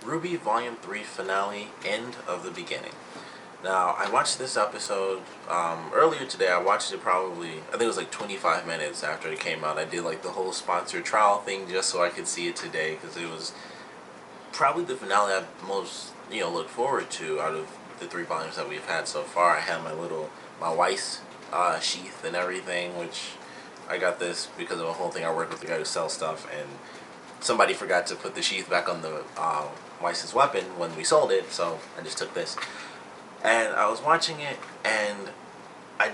RWBY Volume 3 Finale, End of the Beginning. Now, I watched this episode earlier today. I watched it probably, I think it was like 25 minutes after it came out. I did like the whole sponsored trial thing just so I could see it today because it was probably the finale I most, looked forward to out of the 3 volumes that we've had so far. I had my Weiss sheath and everything, which I got this because of a whole thing. I work with the guy who sells stuff, and somebody forgot to put the sheath back on the Weiss's weapon when we sold it, so I just took this. And I was watching it, and I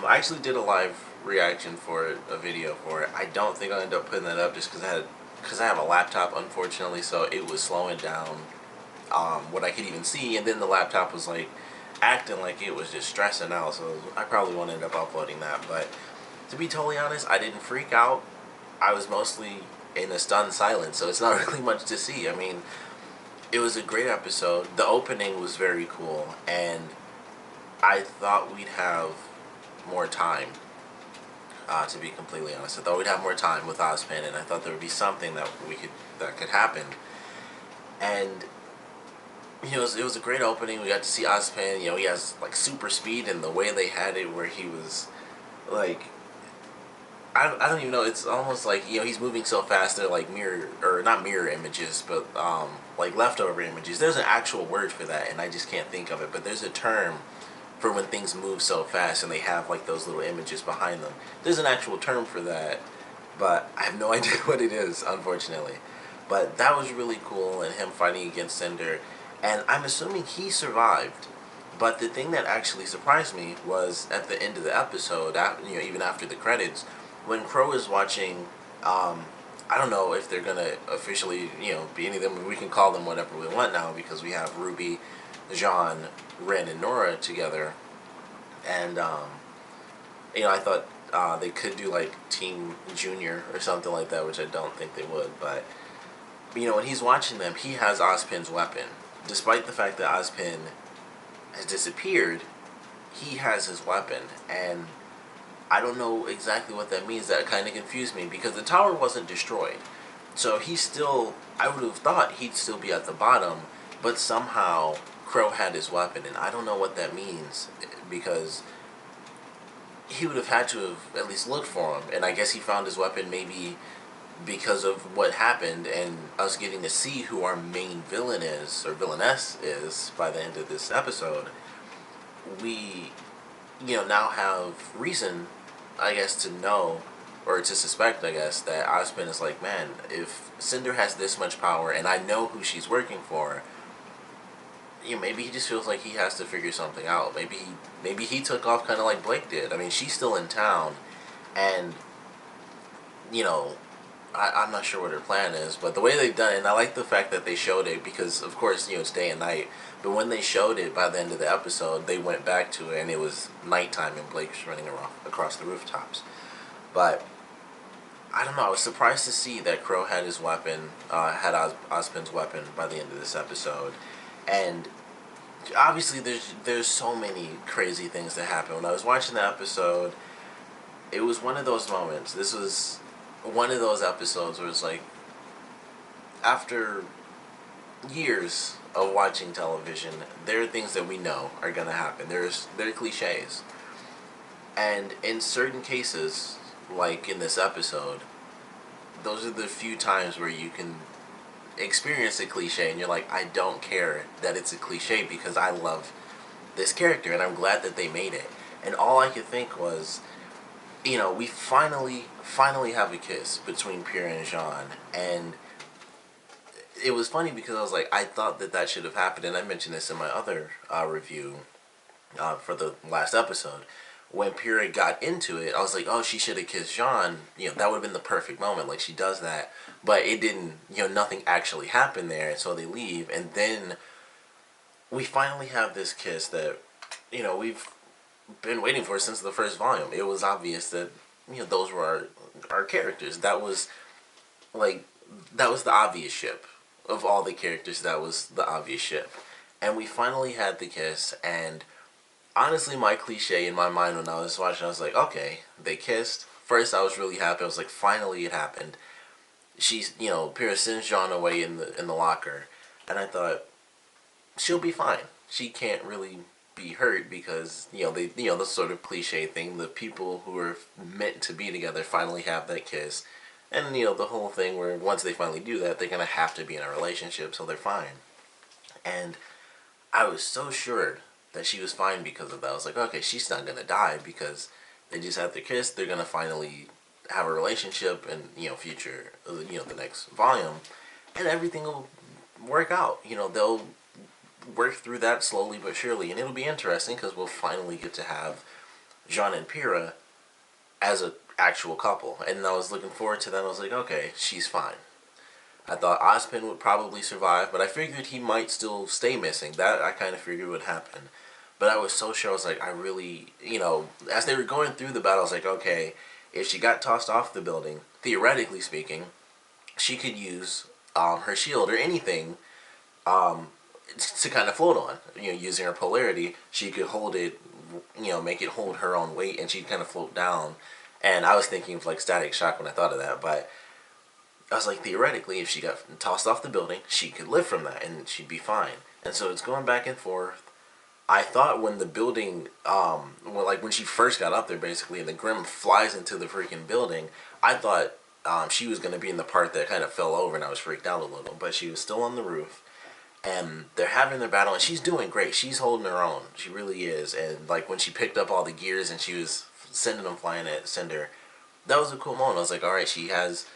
actually did a live reaction for it, a video for it. I don't think I'll end up putting that up just because I have a laptop, unfortunately, so it was slowing down what I could even see, and then the laptop was like acting like it was just stressing out, so I probably won't end up uploading that. But to be totally honest, I didn't freak out. I was mostly in a stunned silence, so it's not really much to see. I mean, it was a great episode. The opening was very cool, and I thought we'd have more time. To be completely honest, I thought we'd have more time with Ozpin, and I thought there would be something that could happen. And it was a great opening. We got to see Ozpin. He has like super speed, and the way they had it, where he was like, I don't even know. It's almost like he's moving so fast. They're like mirror or not mirror images, but like leftover images. There's an actual word for that, and I just can't think of it. But there's a term for when things move so fast and they have like those little images behind them. There's an actual term for that, but I have no idea what it is, unfortunately. But that was really cool, and him fighting against Cinder, and I'm assuming he survived. But the thing that actually surprised me was at the end of the episode, even after the credits, when Crow is watching. I don't know if they're gonna officially, be any of them. We can call them whatever we want now because we have RWBY, Jean, Ren, and Nora together, and I thought they could do like Team Junior or something like that, which I don't think they would. But when he's watching them, he has Ozpin's weapon, despite the fact that Ozpin has disappeared. He has his weapon, and I don't know exactly what that means. That kind of confused me because the tower wasn't destroyed. So he's still, I would have thought he'd still be at the bottom, but somehow Crow had his weapon, and I don't know what that means because he would have had to have at least looked for him, and I guess he found his weapon maybe because of what happened and us getting to see who our main villain is, or villainess is, by the end of this episode. We, now have reason, I guess, to know or to suspect, I guess, that Ozpin is like, man, if Cinder has this much power and I know who she's working for, maybe he just feels like he has to figure something out. Maybe he took off kind of like Blake did. I mean, she's still in town, and you know, I'm not sure what her plan is, but the way they've done it, and I like the fact that they showed it because, of course, it's day and night. But when they showed it by the end of the episode, they went back to it, and it was nighttime, and Blake's running around across the rooftops. But I don't know. I was surprised to see that Crow had his weapon, had Ozpin's weapon by the end of this episode, and obviously there's so many crazy things that happen. When I was watching the episode, it was one of those moments. This was one of those episodes where it's like, after years of watching television, there are things that we know are gonna happen. They're cliches, and in certain cases, like in this episode, those are the few times where you can experience a cliche and you're like, I don't care that it's a cliche because I love this character and I'm glad that they made it. And all I could think was, we finally have a kiss between Pierre and Jean, and it was funny because I was like, I thought that should have happened, and I mentioned this in my other review for the last episode. When Pierre got into it, I was like, oh, she should have kissed Jean. That would have been the perfect moment. Like, she does that. But it didn't, nothing actually happened there. So they leave. And then we finally have this kiss that, we've been waiting for since the first volume. It was obvious that, those were our characters. That was the obvious ship. Of all the characters, that was the obvious ship. And we finally had the kiss, and honestly, my cliche in my mind when I was watching, I was like, okay, they kissed. First, I was really happy. I was like, finally, it happened. She's, Pierre sends Jean away in the locker. And I thought, she'll be fine. She can't really be hurt because, the sort of cliche thing, the people who are meant to be together finally have that kiss. And, the whole thing where once they finally do that, they're going to have to be in a relationship, so they're fine. And I was so sure that she was fine because of that. I was like, okay, she's not going to die because they just had their kiss. They're going to finally have a relationship in, future, the next volume. And everything will work out. They'll work through that slowly but surely. And it'll be interesting because we'll finally get to have Jean and Pyrrha as an actual couple. And I was looking forward to that. I was like, okay, she's fine. I thought Ozpin would probably survive, but I figured he might still stay missing. That I kind of figured would happen. But I was so sure. I was like, I really, as they were going through the battle, I was like, okay, if she got tossed off the building, theoretically speaking, she could use her shield or anything to kind of float on. Using her polarity, she could hold it, make it hold her own weight, and she'd kind of float down. And I was thinking of like Static Shock when I thought of that, but I was like, theoretically, if she got tossed off the building, she could live from that, and she'd be fine. And so it's going back and forth. I thought when the building, when she first got up there, basically, and the Grim flies into the freaking building, I thought she was going to be in the part that kind of fell over, and I was freaked out a little. But she was still on the roof, and they're having their battle, and she's doing great. She's holding her own. She really is. And like when she picked up all the gears and she was sending them flying at Cinder, that was a cool moment. I was like, all right, she has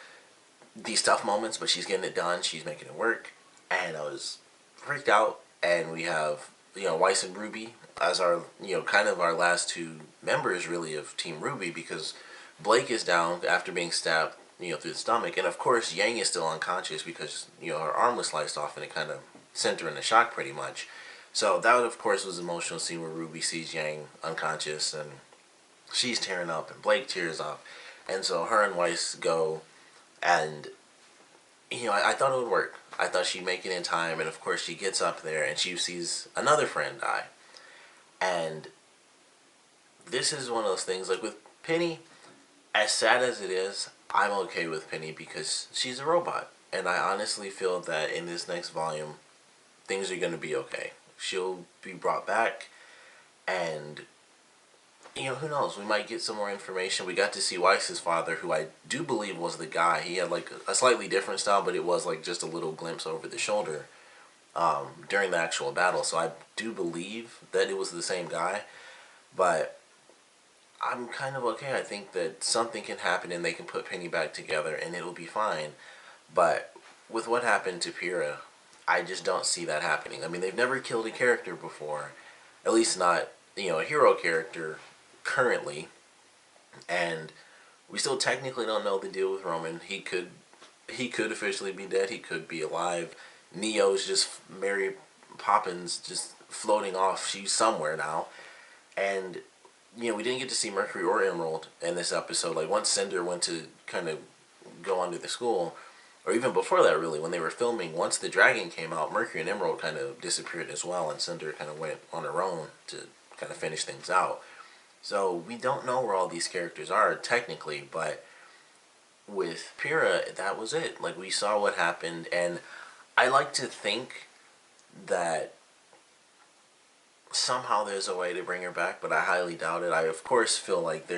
these tough moments, but she's getting it done. She's making it work. And I was freaked out. And we have, Weiss and RWBY as our, kind of our last two members, really, of Team RWBY, because Blake is down after being stabbed, through the stomach. And, of course, Yang is still unconscious because, her arm was sliced off and it kind of sent her into shock pretty much. So that, of course, was an emotional scene where RWBY sees Yang unconscious and she's tearing up and Blake tears up. And so her and Weiss go, and I thought it would work. I thought she'd make it in time, and of course she gets up there and she sees another friend die. And this is one of those things, like with Penny, as sad as it is, I'm okay with Penny because she's a robot. And I honestly feel that in this next volume, things are going to be okay. She'll be brought back, and who knows? We might get some more information. We got to see Weiss's father, who I do believe was the guy. He had like a slightly different style, but it was like just a little glimpse over the shoulder during the actual battle. So I do believe that it was the same guy, but I'm kind of okay. I think that something can happen and they can put Penny back together and it'll be fine. But with what happened to Pyrrha, I just don't see that happening. I mean, they've never killed a character before, at least not, a hero character currently, and we still technically don't know the deal with Roman. He could officially be dead. He could be alive. Neo's just Mary Poppins, just floating off. She's somewhere now, and we didn't get to see Mercury or Emerald in this episode. Like once Cinder went to kind of go onto the school, or even before that, really, when they were filming, once the dragon came out, Mercury and Emerald kind of disappeared as well, and Cinder kind of went on her own to kind of finish things out. So we don't know where all these characters are technically, but with Pyrrha, that was it. Like we saw what happened, and I like to think that somehow there's a way to bring her back, but I highly doubt it. I of course feel like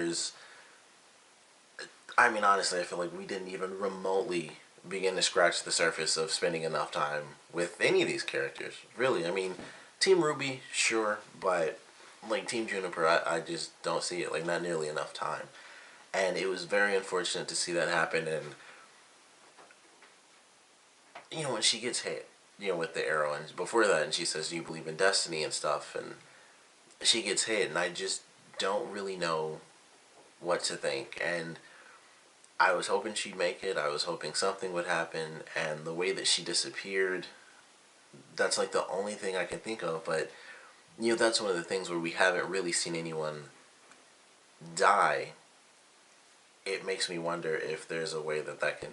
honestly, I feel like we didn't even remotely begin to scratch the surface of spending enough time with any of these characters. Really, I mean, Team RWBY, sure, but like Team Juniper, I just don't see it. Like, not nearly enough time. And it was very unfortunate to see that happen. And, when she gets hit, with the arrow, and before that, and she says, do you believe in destiny and stuff? And she gets hit, and I just don't really know what to think. And I was hoping she'd make it. I was hoping something would happen. And the way that she disappeared, that's like the only thing I can think of. But that's one of the things where we haven't really seen anyone die. It makes me wonder if there's a way that can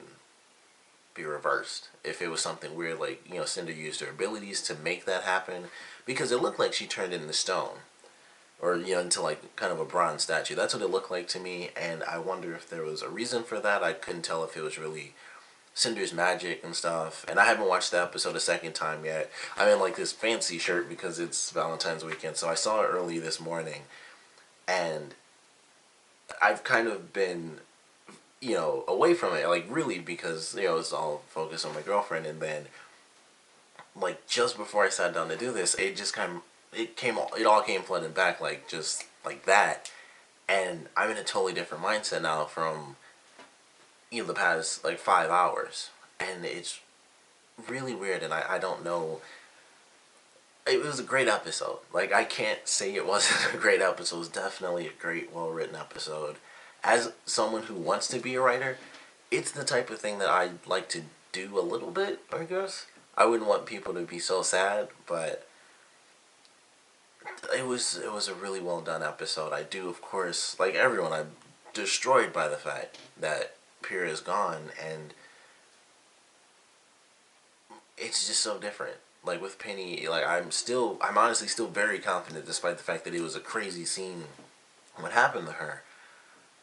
be reversed. If it was something weird, like, Cinder used her abilities to make that happen. Because it looked like she turned into stone. Or, into like kind of a bronze statue. That's what it looked like to me. And I wonder if there was a reason for that. I couldn't tell if it was really Cinder's magic and stuff. And I haven't watched the episode a second time yet. I'm in like this fancy shirt because it's Valentine's weekend, so I saw it early this morning, and I've kind of been, away from it, like really, because it's all focused on my girlfriend. And then, like just before I sat down to do this, it just it all came flooding back, like just like that. And I'm in a totally different mindset now from the past like 5 hours, and it's really weird. And I don't know. It was a great episode. Like, I can't say it wasn't a great episode. It was definitely a great, well written episode. As someone who wants to be a writer, it's the type of thing that I'd like to do a little bit, I guess. I wouldn't want people to be so sad, but it was a really well done episode. I do, of course, like everyone, I'm destroyed by the fact that Pyrrha is gone, and it's just so different. Like with Penny, like I'm honestly still very confident, despite the fact that it was a crazy scene. What happened to her?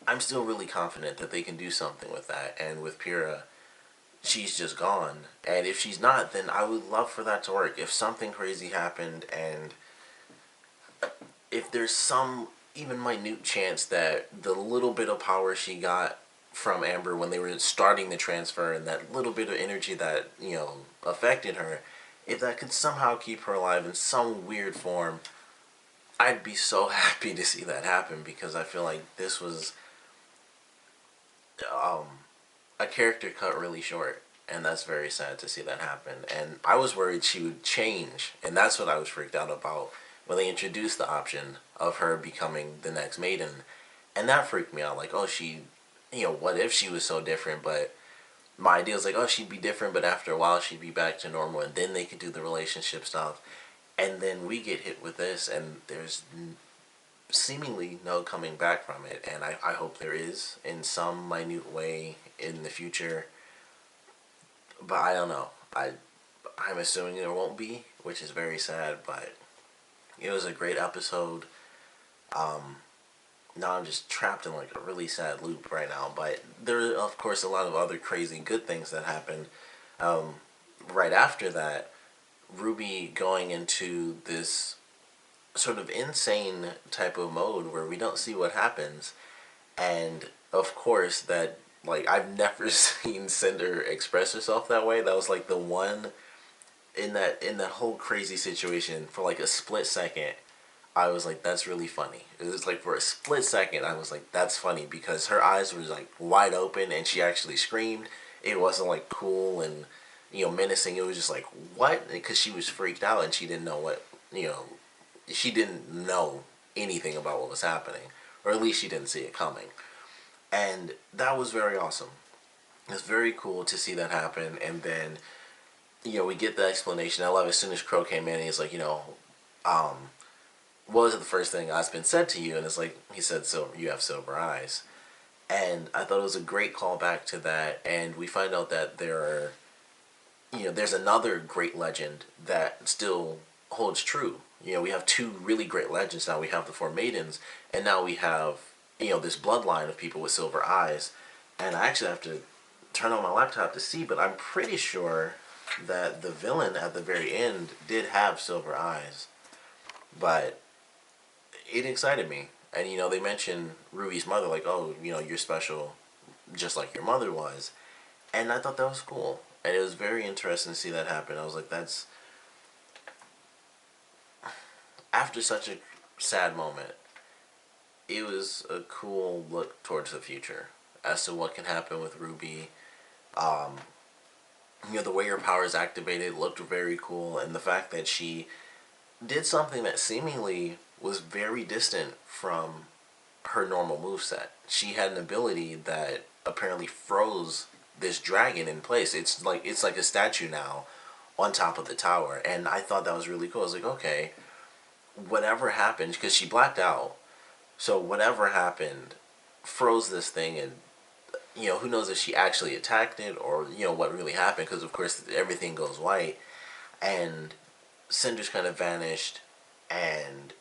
I'm still really confident that they can do something with that. And with Pyrrha, she's just gone. And if she's not, then I would love for that to work. If something crazy happened, and if there's some even minute chance that the little bit of power she got from Amber when they were starting the transfer, and that little bit of energy that affected her, if that could somehow keep her alive in some weird form, I'd be so happy to see that happen, because I feel like this was um, a character cut really short, and that's very sad to see that happen. And I was worried she would change, and that's what I was freaked out about when they introduced the option of her becoming the next maiden. And that freaked me out, like, oh, what if she was so different? But my idea was like, oh, she'd be different, but after a while she'd be back to normal, and then they could do the relationship stuff. And then we get hit with this, and there's seemingly no coming back from it. And I hope there is in some minute way in the future, but I don't know. I'm assuming there won't be, which is very sad. But it was a great episode. Um, Now I'm just trapped in like a really sad loop right now. But there are, of course, a lot of other crazy good things that happened. Um, right after that, RWBY going into this sort of insane type of mode where we don't see what happens. And of course, that, like, I've never seen Cinder express herself that way. That was like the one in that whole crazy situation. For like a split second, I was like, that's really funny. It was like for a split second, I was like, that's funny, because her eyes were like wide open and she actually screamed. It wasn't like cool and menacing. It was just like, what? Because she was freaked out and she didn't know she didn't know anything about what was happening, or at least she didn't see it coming. And that was very awesome. It's very cool to see that happen. And then we get the explanation. I love it. As soon as Crow came in, he's like, um, what was the first thing that's been said to you? And it's like, he said, silver, you have silver eyes. And I thought it was a great callback to that. And we find out that there's another great legend that still holds true. We have two really great legends now. We have the four maidens, and now we have this bloodline of people with silver eyes. And I actually have to turn on my laptop to see, but I'm pretty sure that the villain at the very end did have silver eyes. But it excited me. And they mentioned Ruby's mother, like, oh, you're special just like your mother was. And I thought that was cool. And it was very interesting to see that happen. I was like, that's, after such a sad moment, it was a cool look towards the future as to what can happen with RWBY. Um, the way her powers activated looked very cool, and the fact that she did something that seemingly was very distant from her normal moveset. She had an ability that apparently froze this dragon in place. It's like a statue now on top of the tower, and I thought that was really cool. I was like, okay, whatever happened, because she blacked out, so whatever happened froze this thing. And who knows if she actually attacked it, or what really happened, because of course everything goes white, and Cinder's kind of vanished, and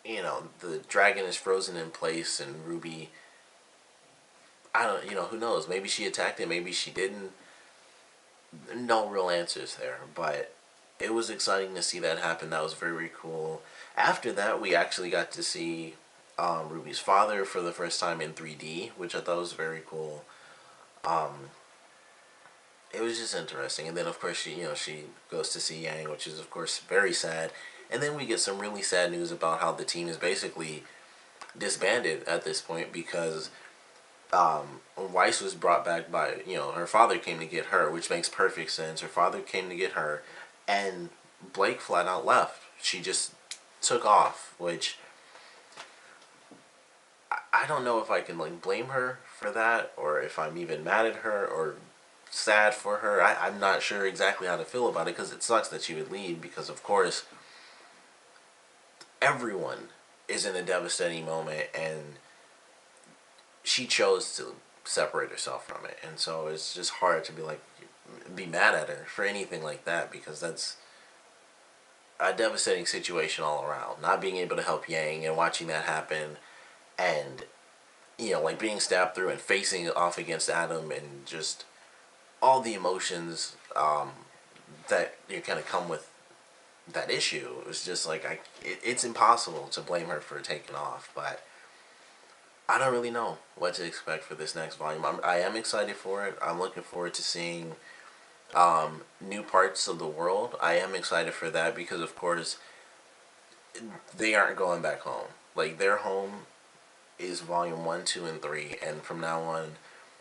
the dragon is frozen in place, and RWBY, I don't, who knows? Maybe she attacked him, maybe she didn't. No real answers there, but it was exciting to see that happen. That was very cool. After that, we actually got to see Ruby's father for the first time in 3D, which I thought was very cool. Um, it was just interesting. And then, of course, she goes to see Yang, which is, of course, very sad. And then we get some really sad news about how the team is basically disbanded at this point because Weiss was brought back by, her father came to get her, which makes perfect sense. Her father came to get her, and Blake flat out left. She just took off, which I don't know if I can like blame her for that, or if I'm even mad at her or sad for her. I'm not sure exactly how to feel about it because it sucks that she would leave because, of course, everyone is in a devastating moment and she chose to separate herself from it. And so it's just hard to be mad at her for anything like that because that's a devastating situation all around. Not being able to help Yang and watching that happen and, like being stabbed through and facing off against Adam and just all the emotions that kind of come with that issue. It was just like it's impossible to blame her for taking off, but I don't really know what to expect for this next volume. I am excited for it. I'm looking forward to seeing new parts of the world. I am excited for that because, of course, they aren't going back home. Like, their home is volume 1, 2, and 3, and from now on,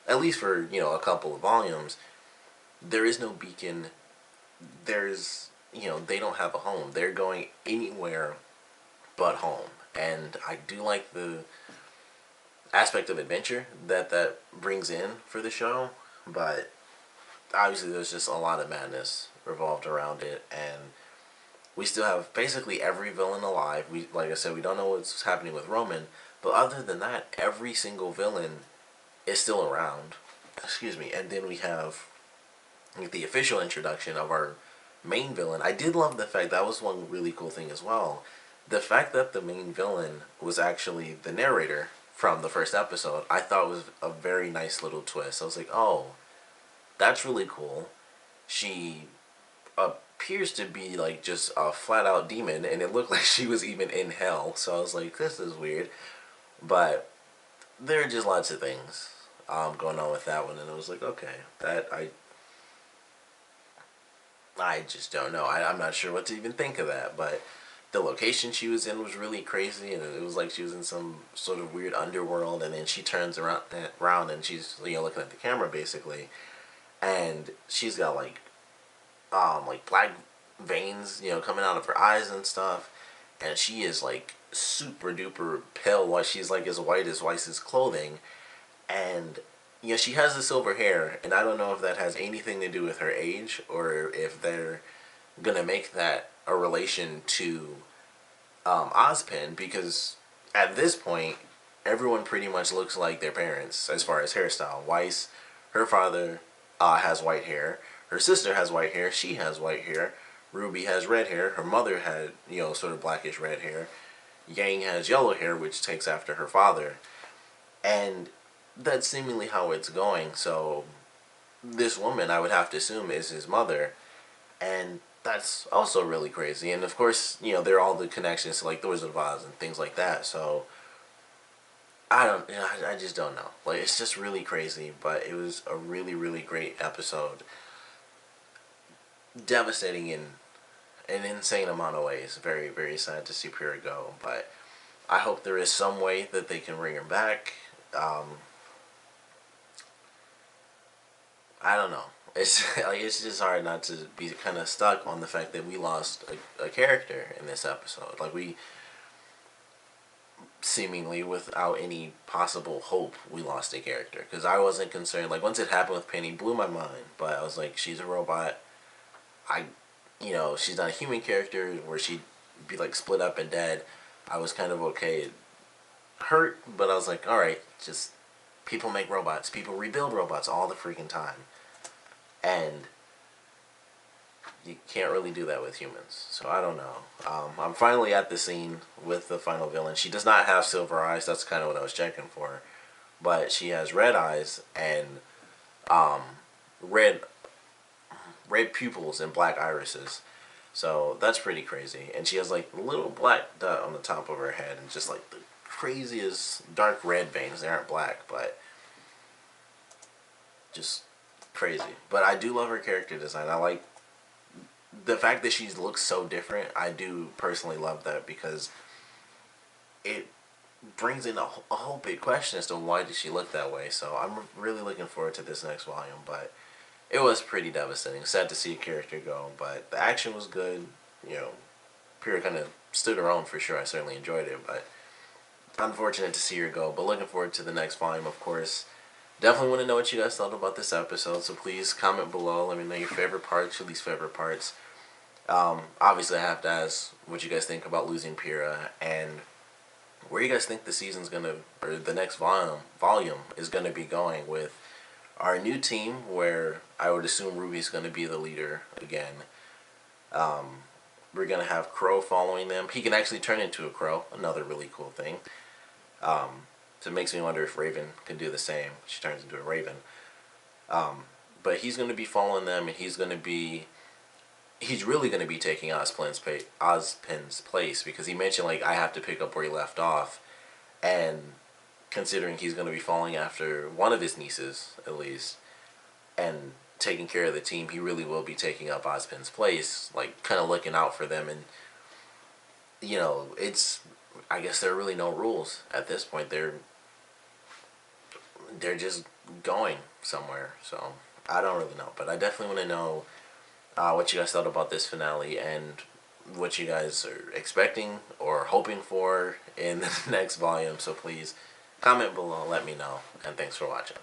at least for, a couple of volumes, there is no beacon. There's, they don't have a home. They're going anywhere but home. And I do like the aspect of adventure that brings in for the show, but obviously there's just a lot of madness revolved around it, and we still have basically every villain alive. Like I said, we don't know what's happening with Roman, but other than that, every single villain is still around. Excuse me. And then we have the official introduction of our main villain. I did love the fact that was one really cool thing as well. The fact that the main villain was actually the narrator from the first episode, I thought was a very nice little twist. I was like, oh, that's really cool. She appears to be like just a flat out demon, and it looked like she was even in hell. So I was like, this is weird. But there are just lots of things going on with that one, and it was like, okay, that I just don't know. I'm not sure what to even think of that, but the location she was in was really crazy, and it was like she was in some sort of weird underworld, and then she turns around and she's looking at the camera basically, and she's got like black veins coming out of her eyes and stuff, and she is like super duper pale, while she's like as white as Weiss's clothing, and she has the silver hair, and I don't know if that has anything to do with her age or if they're gonna make that a relation to Ozpin, because at this point everyone pretty much looks like their parents as far as hairstyle. Weiss, her father has white hair. Her sister has white hair. She has white hair. Ruby has red hair. Her mother had sort of blackish red hair. Yang has yellow hair, which takes after her father, and that's seemingly how it's going. So this woman, I would have to assume, is his mother, and that's also really crazy. And of course, there are all the connections to like the Wizard of Oz and things like that. So I just don't know. Like, it's just really crazy, but it was a really, really great episode. Devastating in an insane amount of ways. Very, very sad to see Pyrrha go, but I hope there is some way that they can bring her back. I don't know. It's like, it's just hard not to be kind of stuck on the fact that we lost a character in this episode. Like, we seemingly without any possible hope, we lost a character. Because I wasn't concerned. Like, once it happened with Penny, blew my mind. But I was like, she's a robot. She's not a human character where she'd be like split up and dead. I was kind of okay. Hurt, but I was like, alright, just people make robots. People rebuild robots all the freaking time. And you can't really do that with humans. So I don't know. I'm finally at the scene with the final villain. She does not have silver eyes. That's kind of what I was checking for. but she has red eyes and um, red red pupils and black irises. So that's pretty crazy. And she has like a little black dot on the top of her head and just like the craziest dark red veins. They aren't black, but just crazy. But I do love her character design. I like the fact that she looks so different. I do personally love that because it brings in a whole big question as to why did she look that way. So I'm really looking forward to this next volume. But it was pretty devastating. Sad to see a character go, but the action was good. You know, Pyrrha kind of stood her own for sure. I certainly enjoyed it, but unfortunate to see her go. But looking forward to the next volume, of course. Definitely want to know what you guys thought about this episode, so please comment below. Let me know your favorite parts, your least favorite parts. Obviously, I have to ask what you guys think about losing Pyrrha, and where you guys think the season's gonna, or the next volume is gonna be going with our new team, where I would assume Ruby's gonna be the leader again. We're gonna have Crow following them. He can actually turn into a crow, another really cool thing. So it makes me wonder if Raven can do the same. She turns into a raven. But he's gonna be following them, and he's really gonna be taking Ozpin's place, because he mentioned like I have to pick up where he left off, and considering he's gonna be following after one of his nieces at least, and taking care of the team, he really will be taking up Ozpin's place, like kind of looking out for them. And you know, I guess there are really no rules at this point. They're just going somewhere. So I don't really know, but I definitely want to know what you guys thought about this finale and what you guys are expecting or hoping for in the next volume. So please comment below, let me know, and thanks for watching.